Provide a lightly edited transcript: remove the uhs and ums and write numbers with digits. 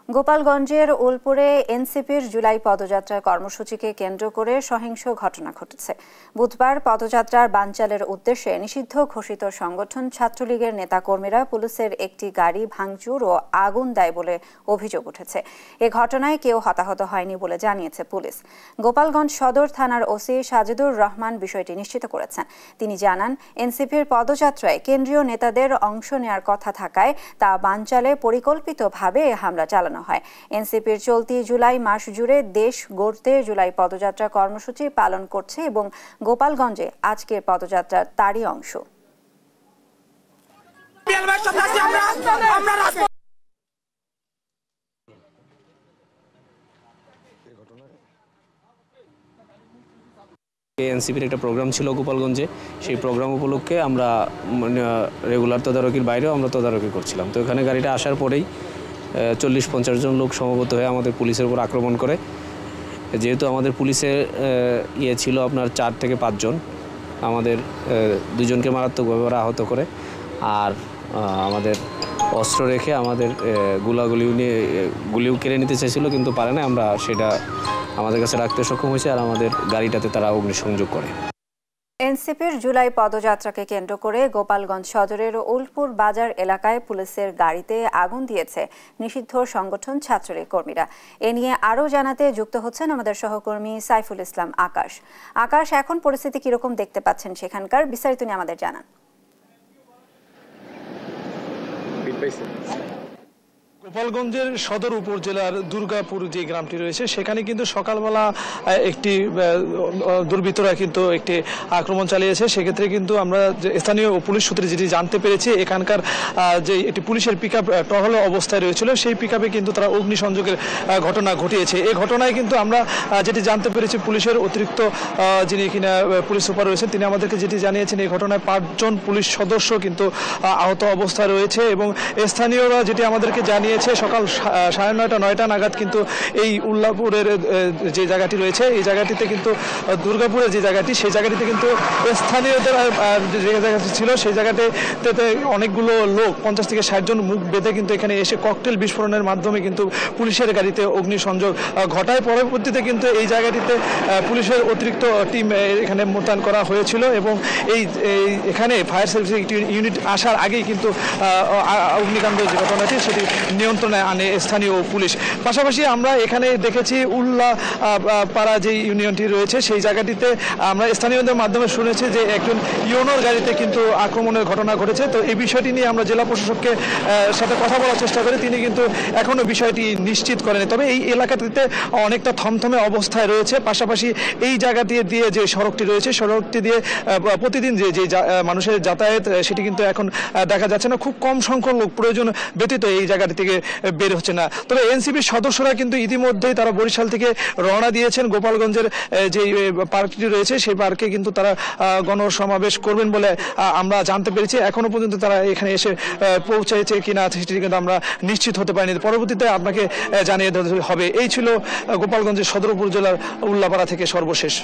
গোপালগঞ্জের উলপুরে এনসিপির জুলাই পদযাত্রার কর্মসূচিকে কেন্দ্র করে সহিংস ঘটনা ঘটেছে। বুধবার পদযাত্রার বানচালের উদ্দেশ্যে নিষিদ্ধ ঘোষিত সংগঠন ছাত্রলীগের নেতাকর্মীরা পুলিশের একটি গাড়ি ভাঙচুর ও আগুন দেয় বলে অভিযোগ উঠেছে। এ ঘটনায় কেউ হতাহত হয়নি বলে জানিয়েছে পুলিশ। গোপালগঞ্জ সদর থানার ওসি সাজিদুর রহমান বিষয়টি নিশ্চিত করেছেন। তিনি জানান, এনসিপির পদযাত্রায় কেন্দ্রীয় নেতাদের অংশ নেওয়ার কথা থাকায় তা বানচালে পরিকল্পিতভাবে হামলা চালানো হয়। এনসিপির চলতি জুলাই মাস জুড়ে দেশ গড়তে জুলাই পদযাত্রা কর্মসূচি পালন করছে এবং গোপালগঞ্জে আজকের পদযাত্রার তারই অংশ। এনসিপির একটা প্রোগ্রাম ছিল গোপালগঞ্জে। সেই প্রোগ্রাম উপলক্ষে আমরা রেগুলার তদারকির বাইরেও আমরা তদারকি করছিলাম। তো এখানে গাড়িটা আসার পরেই 40-50 জন লোক সমবেত হয়ে আমাদের পুলিশের উপর আক্রমণ করে। যেহেতু আমাদের পুলিশের ছিল আপনার 4 থেকে 5 জন, আমাদের 2 জনকে মারাত্মকভাবে আহত করে আর আমাদের অস্ত্র রেখে আমাদের গুলিও কেড়ে নিতে চাইছিল, কিন্তু পারে না। আমরা সেটা আমাদের কাছে রাখতে সক্ষম হয়েছে আর আমাদের গাড়িটাতে তারা অগ্নিসংযোগ করে। এনসিপির জুলাই পদযাত্রাকে কেন্দ্র করে গোপালগঞ্জ সদরের উলপুর বাজার এলাকায় পুলিশের গাড়িতে আগুন দিয়েছে নিষিদ্ধ সংগঠন ছাত্রলীগ কর্মীরা। এ নিয়ে আরও জানাতে যুক্ত হচ্ছেন আমাদের সহকর্মী সাইফুল ইসলাম আকাশ। এখন পরিস্থিতি কিরকম দেখতে পাচ্ছেন সেখানকার, বিস্তারিত নিয়ে আমাদের জানান। গোপালগঞ্জের সদর উপজেলার দুর্গাপুর যে গ্রামটি রয়েছে সেখানে কিন্তু সকালবেলা একটি দুর্বৃত্তরা কিন্তু একটি আক্রমণ চালিয়েছে। সেক্ষেত্রে কিন্তু আমরা স্থানীয় পুলিশ সূত্রে যেটি জানতে পেরেছি, এখানকার যে একটি পুলিশের পিকআপ টহল অবস্থায় রয়েছিল, সেই পিকআপে কিন্তু তারা অগ্নিসংযোগের ঘটনা ঘটিয়েছে। এই ঘটনায় কিন্তু আমরা যেটি জানতে পেরেছি, পুলিশের অতিরিক্ত যিনি কিনা পুলিশ সুপার রয়েছেন তিনি আমাদেরকে যেটি জানিয়েছেন, এই ঘটনায় 5 জন পুলিশ সদস্য কিন্তু আহত অবস্থায় রয়েছে এবং স্থানীয়রা যেটি আমাদেরকে জানিয়েছে সকাল 9:30-9টা নাগাদ কিন্তু এই উল্লাপুরের যে জায়গাটি রয়েছে, এই জায়গাটিতে কিন্তু দুর্গাপুরের যে জায়গাটি, সেই জায়গাটিতে কিন্তু স্থানীয়দের যে জায়গাটি ছিল সেই জায়গাটিতে অনেকগুলো লোক 50 থেকে 60 জন মুখ বেঁধে কিন্তু এখানে এসে ককটেল বিস্ফোরণের মাধ্যমে কিন্তু পুলিশের গাড়িতে অগ্নিসংযোগ ঘটায়। পরবর্তীতে কিন্তু এই জায়গাটিতে পুলিশের অতিরিক্ত টিম এখানে মোতায়েন করা হয়েছিল এবং এখানে ফায়ার সার্ভিসের একটি ইউনিট আসার আগেই কিন্তু অগ্নিকাণ্ড যে ঘটনাটি সেটি নিয়ন্ত্রণে আনে স্থানীয় পুলিশ। পাশাপাশি আমরা এখানে দেখেছি উল্লাপাড়া যে ইউনিয়নটি রয়েছে সেই জায়গাটিতে আমরা স্থানীয়দের মাধ্যমে শুনেছি যে একজন ইউনোর গাড়িতে কিন্তু আক্রমণের ঘটনা ঘটেছে। তো এই বিষয়টি নিয়ে আমরা জেলা প্রশাসককে সাথে কথা বলার চেষ্টা করি, তিনি কিন্তু এখনো বিষয়টি নিশ্চিত করেনি। তবে এই এলাকাটিতে অনেকটা থমথমে অবস্থায় রয়েছে। পাশাপাশি এই জায়গা দিয়ে যে সড়কটি রয়েছে, সড়কটি দিয়ে প্রতিদিন যে মানুষের যাতায়াত সেটি কিন্তু এখন দেখা যাচ্ছে না। খুব কম সংখ্যক লোক প্রয়োজন ব্যতীত এই জায়গাটি থেকে বের হচ্ছে না। তবে এনসিপির সদস্যরা কিন্তু ইতিমধ্যেই তারা বরিশাল থেকে রওনা দিয়েছেন। গোপালগঞ্জের যে পার্কটি রয়েছে সেই পার্কে কিন্তু তারা গণসমাবেশ করবেন বলে আমরা জানতে পেরেছি। এখনো পর্যন্ত তারা এখানে এসে পৌঁছেছে কিনা সেটি কিন্তু আমরা নিশ্চিত হতে পারিনি। পরবর্তীতে আপনাকে জানিয়ে দিতে হবে। এই ছিল গোপালগঞ্জের সদর উপজেলার উল্লাপাড়া থেকে সর্বশেষ।